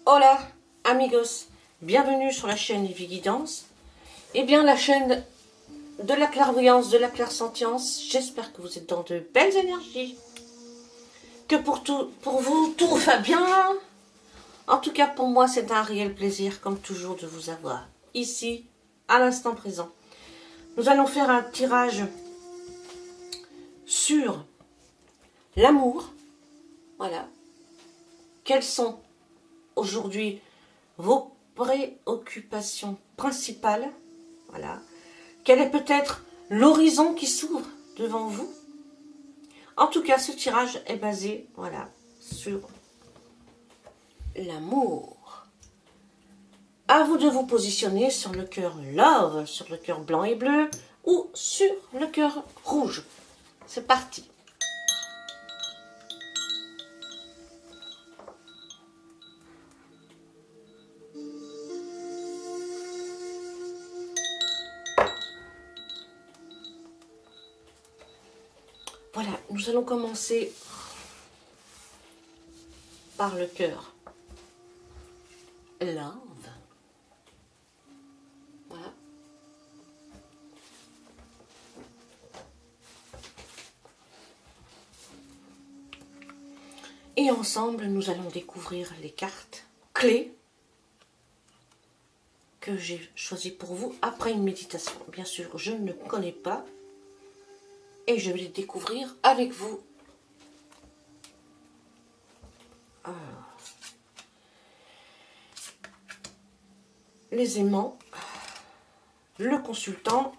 Hola amigos, bienvenue sur la chaîne Evie Guidance. Eh bien la chaîne de la clairvoyance, de la clairsentience. J'espère que vous êtes dans de belles énergies, que pour vous tout va bien. En tout cas pour moi c'est un réel plaisir comme toujours de vous avoir ici à l'instant présent. Nous allons faire un tirage sur l'amour. Voilà. Quelles sont aujourd'hui vos préoccupations principales? Voilà. Quel est peut-être l'horizon qui s'ouvre devant vous? En tout cas, ce tirage est basé, voilà, sur l'amour. À vous de vous positionner sur le cœur love, sur le cœur blanc et bleu ou sur le cœur rouge. C'est parti. Voilà, nous allons commencer par le cœur love. Voilà. Et ensemble, nous allons découvrir les cartes clés que j'ai choisies pour vous après une méditation. Bien sûr, je ne connais pas et je vais les découvrir avec vous. Alors, les aimants, le consultant,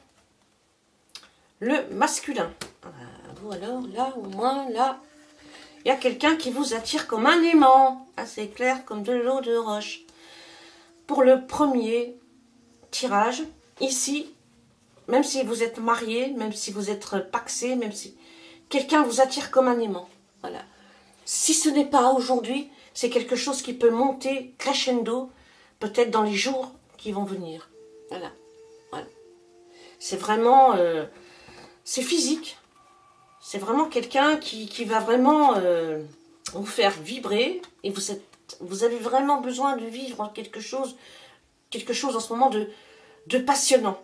le masculin. Vous alors, là, au moins, là, il y a quelqu'un qui vous attire comme un aimant, assez clair comme de l'eau de roche. Pour le premier tirage, ici, même si vous êtes marié, même si vous êtes paxé, même si quelqu'un vous attire comme un aimant. Voilà. Si ce n'est pas aujourd'hui, c'est quelque chose qui peut monter crescendo, peut-être dans les jours qui vont venir. Voilà. Voilà. C'est vraiment, c'est physique. C'est vraiment quelqu'un qui va vraiment vous faire vibrer et vous avez vraiment besoin de vivre quelque chose en ce moment de passionnant.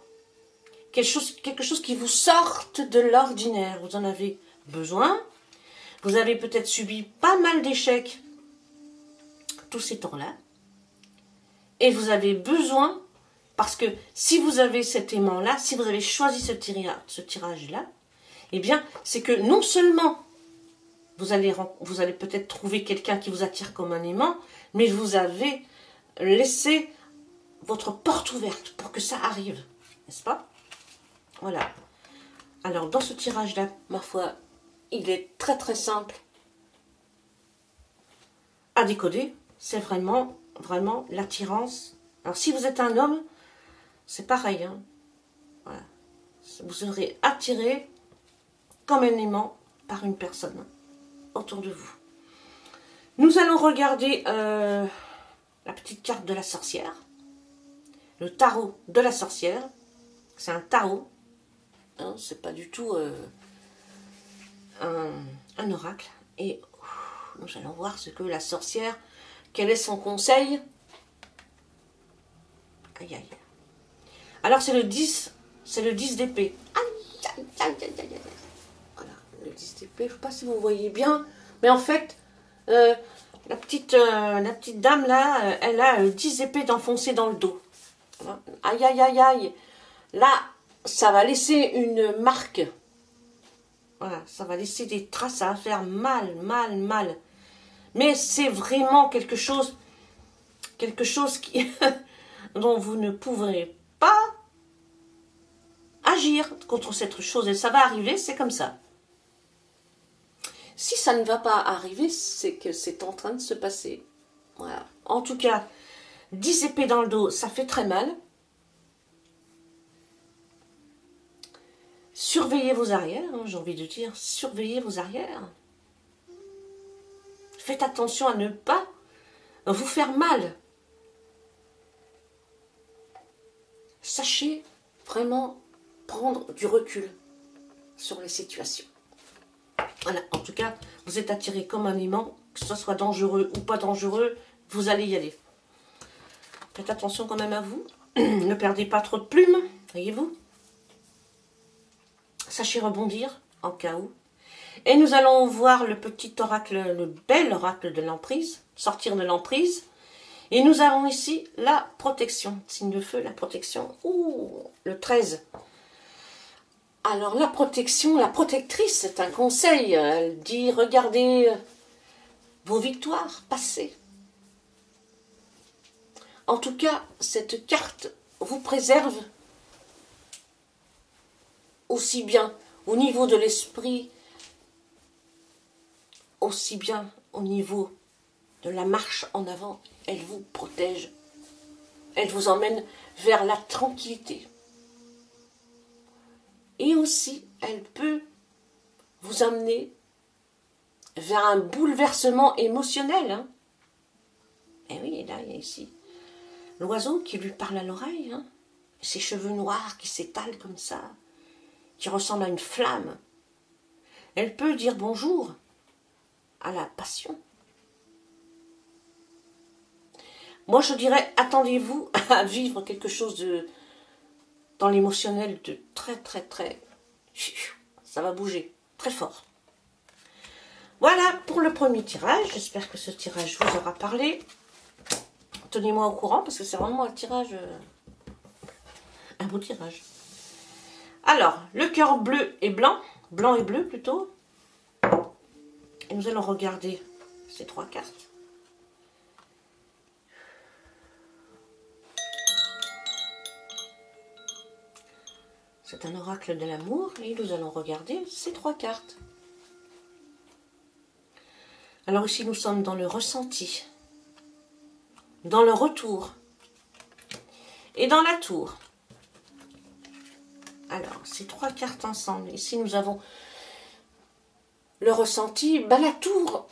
Quelque chose qui vous sorte de l'ordinaire. Vous en avez besoin. Vous avez peut-être subi pas mal d'échecs tous ces temps-là. Et vous avez besoin, parce que si vous avez cet aimant-là, si vous avez choisi ce tirage-là, eh bien, c'est que non seulement vous allez peut-être trouver quelqu'un qui vous attire comme un aimant, mais vous avez laissé votre porte ouverte pour que ça arrive. N'est-ce pas? Voilà. Alors, dans ce tirage-là, ma foi, il est très très simple à décoder. C'est vraiment, vraiment l'attirance. Alors, si vous êtes un homme, c'est pareil. Hein. Voilà. Vous serez attiré comme un aimant par une personne autour de vous. Nous allons regarder la petite carte de la sorcière. Le tarot de la sorcière. C'est un tarot. Hein, c'est pas du tout un oracle. Et nous allons voir ce que la sorcière, quel est son conseil. Aïe aïe. Alors c'est le 10 d'épée. Aïe aïe aïe aïe aïe. Voilà, le 10 d'épée, je ne sais pas si vous voyez bien, mais en fait, la petite dame là, elle a 10 épées d'enfoncer dans le dos. Voilà. Aïe aïe aïe aïe. Là, ça va laisser une marque. Voilà, ça va laisser des traces, ça va faire mal, mal, mal. Mais c'est vraiment quelque chose qui dont vous ne pourrez pas agir contre cette chose. Et ça va arriver, c'est comme ça. Si ça ne va pas arriver, c'est que c'est en train de se passer. Voilà. En tout cas, 10 épées dans le dos, ça fait très mal. Surveillez vos arrières, hein, j'ai envie de dire, surveillez vos arrières. Faites attention à ne pas vous faire mal. Sachez vraiment prendre du recul sur les situations. Voilà, en tout cas, vous êtes attiré comme un aimant, que ce soit dangereux ou pas dangereux, vous allez y aller. Faites attention quand même à vous. Ne perdez pas trop de plumes, voyez-vous. Sachez rebondir en cas où. Et nous allons voir le petit oracle, le bel oracle de l'emprise, sortir de l'emprise. Et nous avons ici la protection, signe de feu, la protection. Ouh, le 13. Alors la protection, la protectrice, c'est un conseil. Elle dit, regardez vos victoires passées. En tout cas, cette carte vous préserve aussi bien au niveau de l'esprit, aussi bien au niveau de la marche en avant. Elle vous protège. Elle vous emmène vers la tranquillité. Et aussi, elle peut vous amener vers un bouleversement émotionnel. Hein. Et oui, là, il y a ici l'oiseau qui lui parle à l'oreille. Hein. Ses cheveux noirs qui s'étalent comme ça, qui ressemblent à une flamme. Elle peut dire bonjour à la passion. Moi, je dirais, attendez-vous à vivre quelque chose de dans l'émotionnel de très, très, très... Ça va bouger très fort. Voilà pour le premier tirage. J'espère que ce tirage vous aura parlé. Tenez-moi au courant parce que c'est vraiment un tirage... un beau tirage. Alors, le cœur bleu et blanc. Blanc et bleu plutôt. Et nous allons regarder ces 3 cartes. C'est un oracle de l'amour et nous allons regarder ces 3 cartes. Alors ici, nous sommes dans le ressenti, dans le retour et dans la tour. Alors, ces 3 cartes ensemble. Ici, nous avons le ressenti. Ben, la tour,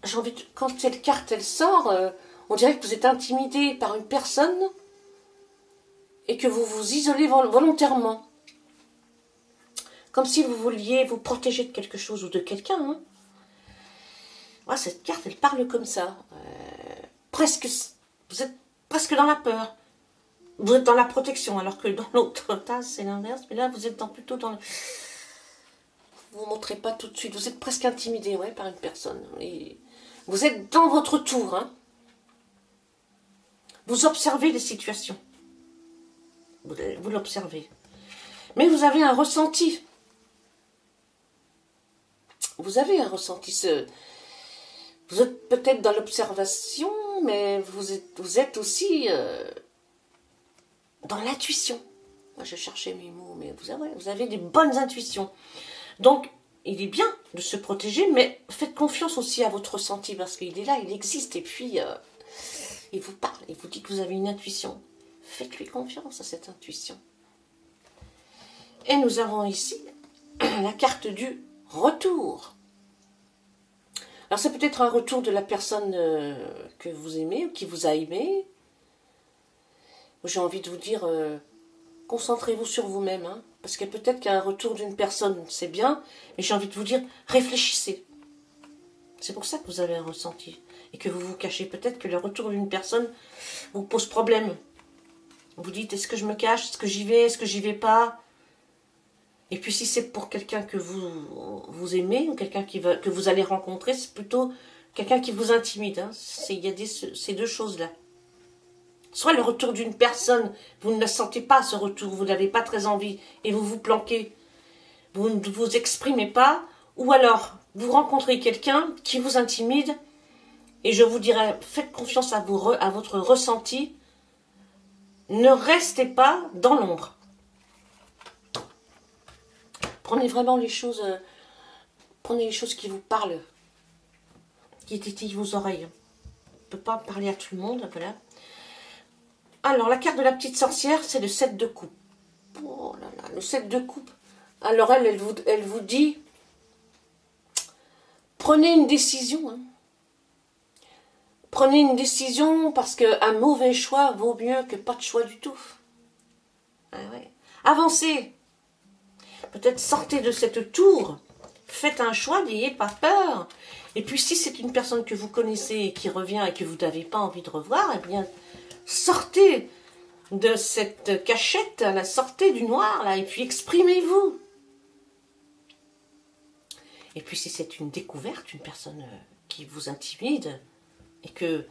j'ai envie de... Quand cette carte, elle sort, on dirait que vous êtes intimidé par une personne et que vous vous isolez volontairement. Comme si vous vouliez vous protéger de quelque chose ou de quelqu'un. Hein. Ouais, cette carte, elle parle comme ça. Presque, vous êtes presque dans la peur. Vous êtes dans la protection, alors que dans l'autre tasse, c'est l'inverse. Mais là, vous êtes plutôt dans le... Vous ne montrez pas tout de suite. Vous êtes presque intimidé ouais, par une personne. Et vous êtes dans votre tour. Hein. Vous observez les situations. Vous l'observez. Mais vous avez un ressenti. Vous avez un ressenti. Vous êtes peut-être dans l'observation, mais vous êtes aussi dans l'intuition. Moi, je cherchais mes mots, mais vous avez des bonnes intuitions. Donc, il est bien de se protéger, mais faites confiance aussi à votre ressenti, parce qu'il est là, il existe, et puis il vous parle, il vous dit que vous avez une intuition. Faites-lui confiance à cette intuition. Et nous avons ici la carte du retour. Alors, c'est peut-être un retour de la personne que vous aimez, ou qui vous a aimé. J'ai envie de vous dire, concentrez-vous sur vous-même, hein, parce que peut-être qu'un retour d'une personne, c'est bien, mais j'ai envie de vous dire, réfléchissez. C'est pour ça que vous avez un ressenti, et que vous vous cachez. Peut-être que le retour d'une personne vous pose problème. Vous dites, est-ce que je me cache, est-ce que j'y vais, est-ce que j'y vais pas? Et puis si c'est pour quelqu'un que vous aimez, ou quelqu'un que vous allez rencontrer, c'est plutôt quelqu'un qui vous intimide. Hein. Il y a ces deux choses-là. Soit le retour d'une personne, vous ne le sentez pas ce retour, vous n'avez pas très envie, et vous vous planquez, vous ne vous exprimez pas, ou alors vous rencontrez quelqu'un qui vous intimide, et je vous dirais, faites confiance à votre ressenti, ne restez pas dans l'ombre. Prenez vraiment les choses, qui vous parlent, qui tétillent vos oreilles. On ne peut pas parler à tout le monde, voilà. Alors, la carte de la petite sorcière, c'est le 7 de coupe. Oh là là, le 7 de coupe. Alors, elle vous dit, prenez une décision. Hein. Prenez une décision parce qu'un mauvais choix vaut mieux que pas de choix du tout. Ah ouais. Avancez. Peut-être sortez de cette tour. Faites un choix, n'ayez pas peur. Et puis, si c'est une personne que vous connaissez et qui revient et que vous n'avez pas envie de revoir, eh bien... Sortez de cette cachette, là, sortez du noir, là, et puis exprimez-vous. Et puis si c'est une découverte, une personne qui vous intimide, et que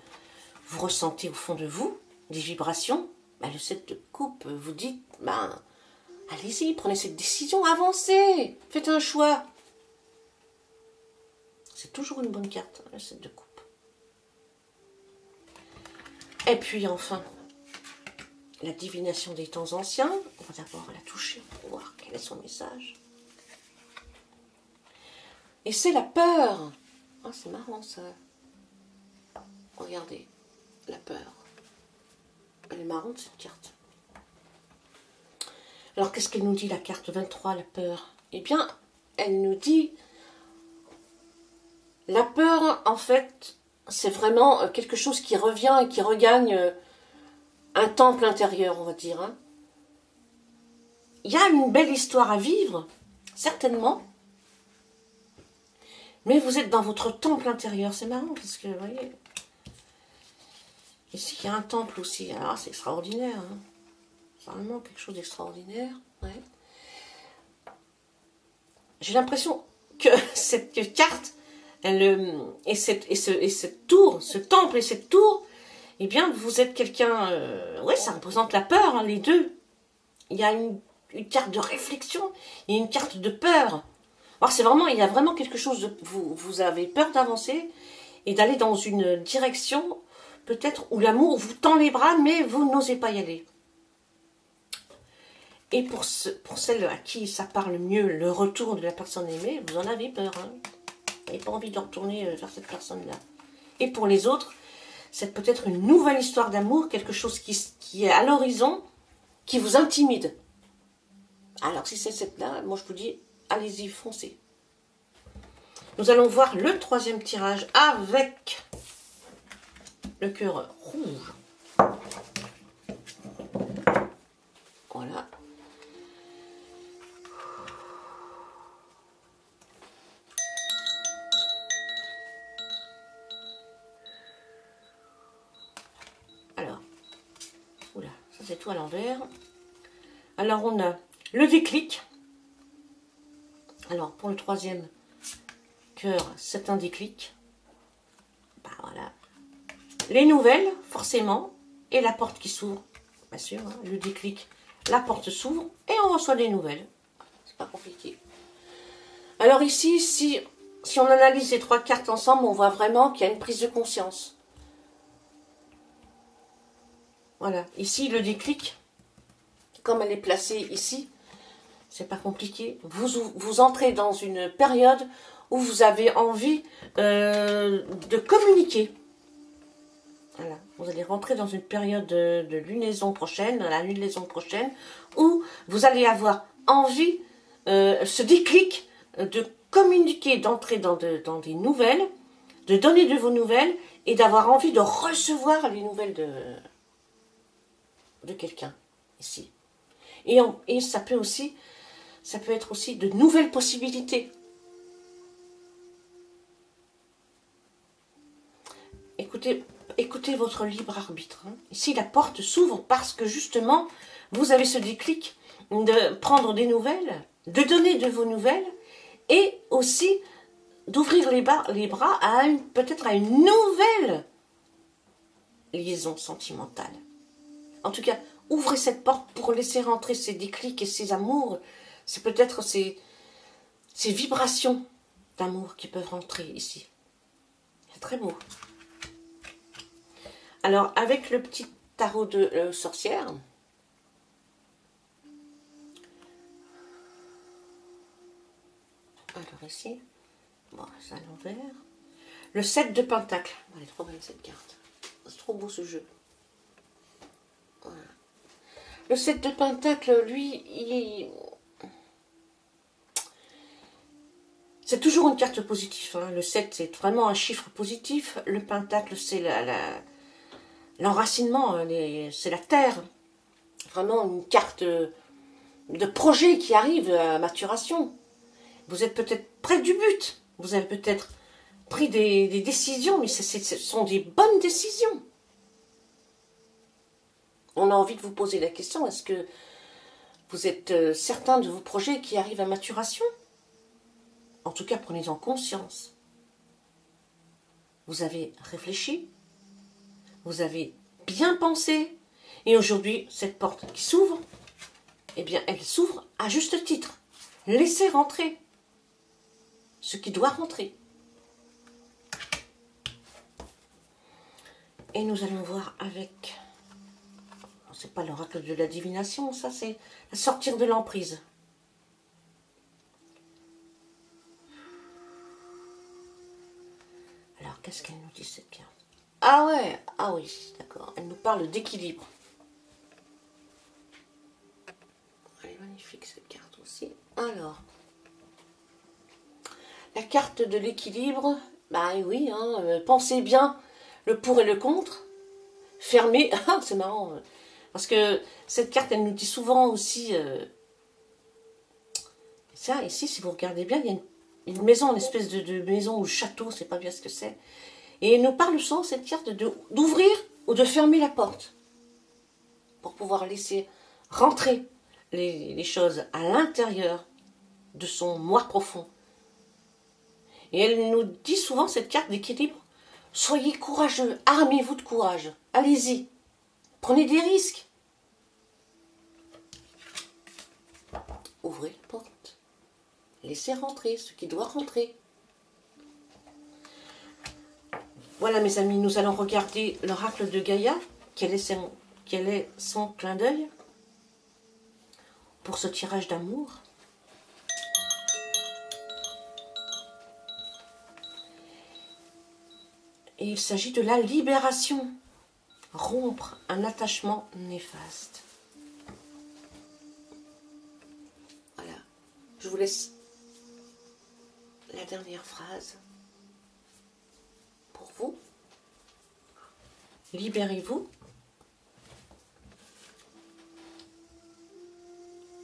vous ressentez au fond de vous des vibrations, ben, le 7 de coupe vous dit, ben, allez-y, prenez cette décision, avancez, faites un choix. C'est toujours une bonne carte, le 7 de coupe. Et puis enfin, la divination des temps anciens. On va d'abord la toucher pour voir quel est son message. Et c'est la peur. Oh, c'est marrant ça. Regardez, la peur. Elle est marrante cette carte. Alors qu'est-ce qu'elle nous dit la carte 23, la peur? Eh bien, elle nous dit, la peur en fait, c'est vraiment quelque chose qui revient et qui regagne un temple intérieur, on va dire. Hein. Il y a une belle histoire à vivre, certainement. Mais vous êtes dans votre temple intérieur. C'est marrant parce que, vous voyez, ici il y a un temple aussi. Alors c'est extraordinaire. Hein. C'est vraiment quelque chose d'extraordinaire. Ouais. J'ai l'impression que cette carte, et cette tour, ce temple et cette tour, eh bien, vous êtes quelqu'un... oui, ça représente la peur, hein, les deux. Il y a une carte de réflexion et une carte de peur. Alors, c'est vraiment, il y a vraiment quelque chose de... Vous avez peur d'avancer et d'aller dans une direction, peut-être, où l'amour vous tend les bras, mais vous n'osez pas y aller. Et pour celle à qui ça parle mieux, le retour de la personne aimée, vous en avez peur. Hein. Vous n'avez pas envie de retourner vers cette personne-là. Et pour les autres, c'est peut-être une nouvelle histoire d'amour, quelque chose qui est à l'horizon, qui vous intimide. Alors si c'est cette-là, moi je vous dis, allez-y, foncez. Nous allons voir le troisième tirage avec le cœur rouge. Voilà. Alors, oula, ça c'est tout à l'envers. Alors on a le déclic. Alors pour le troisième cœur, c'est un déclic. Bah voilà. Les nouvelles, forcément, et la porte qui s'ouvre. Bien sûr, hein, le déclic, la porte s'ouvre et on reçoit des nouvelles. C'est pas compliqué. Alors ici, si on analyse les trois cartes ensemble, on voit vraiment qu'il y a une prise de conscience. Voilà, ici le déclic, comme elle est placée ici, c'est pas compliqué. Vous entrez dans une période où vous avez envie de communiquer. Voilà, vous allez rentrer dans une période de lunaison prochaine, la lunaison prochaine, où vous allez avoir envie, ce déclic de communiquer, d'entrer dans des nouvelles, de donner de vos nouvelles et d'avoir envie de recevoir les nouvelles de quelqu'un ici. Et ça peut être aussi de nouvelles possibilités. Écoutez votre libre arbitre. Hein. Ici, la porte s'ouvre parce que justement, vous avez ce déclic de prendre des nouvelles, de donner de vos nouvelles et aussi d'ouvrir les bras à peut-être à une nouvelle liaison sentimentale. En tout cas, ouvrez cette porte pour laisser rentrer ces déclics et ces amours. C'est peut-être ces vibrations d'amour qui peuvent rentrer ici. C'est très beau. Alors, avec le petit tarot de sorcière, alors ici, bon, c'est à l'envers, le 7 de pentacle. Elle est trop belle cette carte. C'est trop beau ce jeu. Voilà. Le 7 de pentacle, lui, c'est toujours une carte positive. Hein. Le 7, c'est vraiment un chiffre positif. Le pentacle, c'est l'enracinement, c'est la terre. Vraiment une carte de projet qui arrive à maturation. Vous êtes peut-être près du but. Vous avez peut-être pris des décisions, mais ce sont des bonnes décisions. On a envie de vous poser la question, est-ce que vous êtes certain de vos projets qui arrivent à maturation? En tout cas, prenez-en conscience. Vous avez réfléchi, vous avez bien pensé, et aujourd'hui, cette porte qui s'ouvre, eh bien, elle s'ouvre à juste titre. Laissez rentrer ce qui doit rentrer. Et nous allons voir avec... C'est pas l'oracle de la divination, ça c'est sortir de l'emprise. Alors, qu'est-ce qu'elle nous dit cette carte? Ah ouais, ah oui, d'accord. Elle nous parle d'équilibre. Elle est magnifique cette carte aussi. Alors, la carte de l'équilibre, bah oui, hein, pensez bien le pour et le contre. Fermez, ah c'est marrant, parce que cette carte, elle nous dit souvent aussi, ça ici, si vous regardez bien, il y a une maison, une espèce de maison ou château, je ne sais pas bien ce que c'est. Et elle nous parle souvent, cette carte, d'ouvrir ou de fermer la porte pour pouvoir laisser rentrer les choses à l'intérieur de son moi profond. Et elle nous dit souvent, cette carte d'équilibre, soyez courageux, armez-vous de courage, allez-y, prenez des risques. Ouvrez la porte, laissez rentrer ce qui doit rentrer. Voilà mes amis, nous allons regarder l'oracle de Gaïa, quel est son clin d'œil pour ce tirage d'amour. Et il s'agit de la libération, rompre un attachement néfaste. Voilà, je vous laisse la dernière phrase pour vous. Libérez-vous.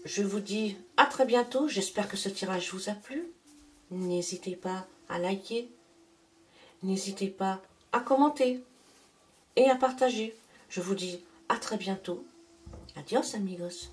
Je vous dis à très bientôt. J'espère que ce tirage vous a plu. N'hésitez pas à liker. N'hésitez pas à commenter et à partager. Je vous dis à très bientôt. Adios amigos.